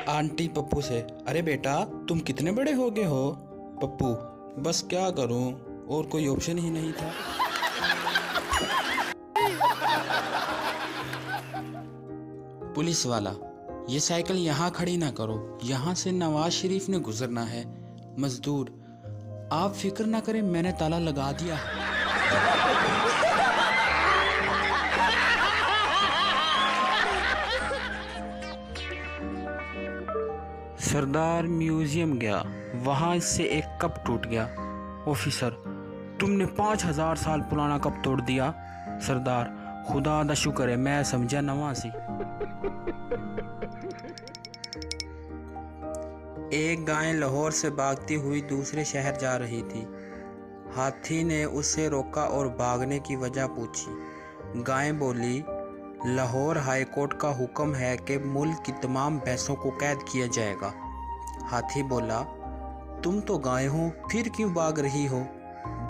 Aunty Pappu से, अरे बेटा तुम कितने बड़े हो गए हो? पप्पू, बस क्या करूं, और कोई ऑप्शन ही नहीं था। पुलिस वाला, ये साइकिल यहाँ खड़ी ना करो, यहाँ से नवाज शरीफ ने गुजरना है। मजदूर, आप फिक्र ना करें, मैंने ताला लगा दिया है। सरदार म्यूजियम गया, वहाँ इससे एक कप टूट गया। ऑफिसर, तुमने 5000 साल पुराना कप तोड़ दिया। सरदार, खुदा दा शुक्र है, मैं समझा नवासी। एक गाय लाहौर से भागती हुई दूसरे शहर जा रही थी। हाथी ने उसे रोका और भागने की वजह पूछी। गाय बोली, लाहौर हाई कोर्ट का हुक्म है कि मुल्क की तमाम भैंसों को कैद किया जाएगा। हाथी बोला, तुम तो गाय हो, फिर क्यों भाग रही हो?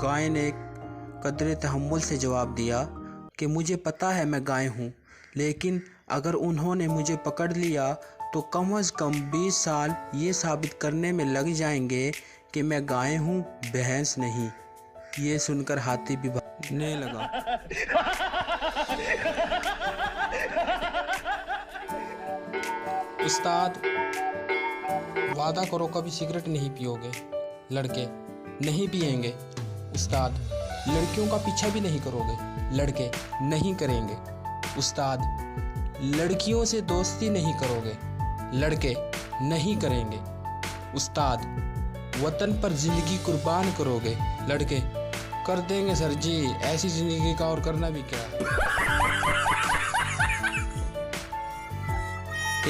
गाय ने कदरे तहम्मुल से जवाब दिया कि मुझे पता है मैं गाय हूँ, लेकिन अगर उन्होंने मुझे पकड़ लिया तो कम से कम 20 साल ये साबित करने में लग जाएंगे कि मैं गाय हूँ, भैंस नहीं। ये सुनकर हाथी भी भागने लगा। उस्ताद, वादा करो कभी सिगरेट नहीं पियोगे। लड़के, नहीं पिएंगे। उस्ताद, लड़कियों का पीछा भी नहीं करोगे। लड़के, नहीं करेंगे। उस्ताद, लड़कियों से दोस्ती नहीं करोगे। लड़के, नहीं करेंगे। उस्ताद, वतन पर जिंदगी कुर्बान करोगे। लड़के, कर देंगे सर जी, ऐसी जिंदगी का और करना भी क्या है।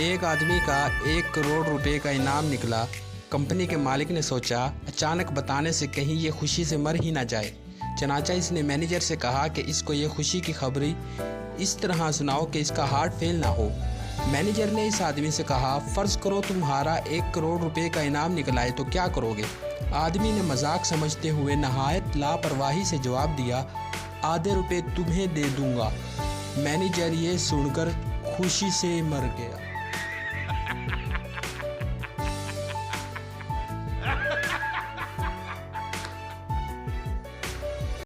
एक आदमी का 1 करोड़ रुपए का इनाम निकला। कंपनी के मालिक ने सोचा अचानक बताने से कहीं ये खुशी से मर ही ना जाए। चनाचा इसने मैनेजर से कहा कि इसको ये खुशी की खबरी इस तरह सुनाओ कि इसका हार्ट फेल ना हो। मैनेजर ने इस आदमी से कहा, फ़र्ज़ करो तुम्हारा 1 करोड़ रुपए का इनाम निकला है तो क्या करोगे? आदमी ने मजाक समझते हुए नहायत लापरवाही से जवाब दिया, आधे रुपए तुम्हें दे दूंगा। मैनेजर ये सुनकर खुशी से मर गया।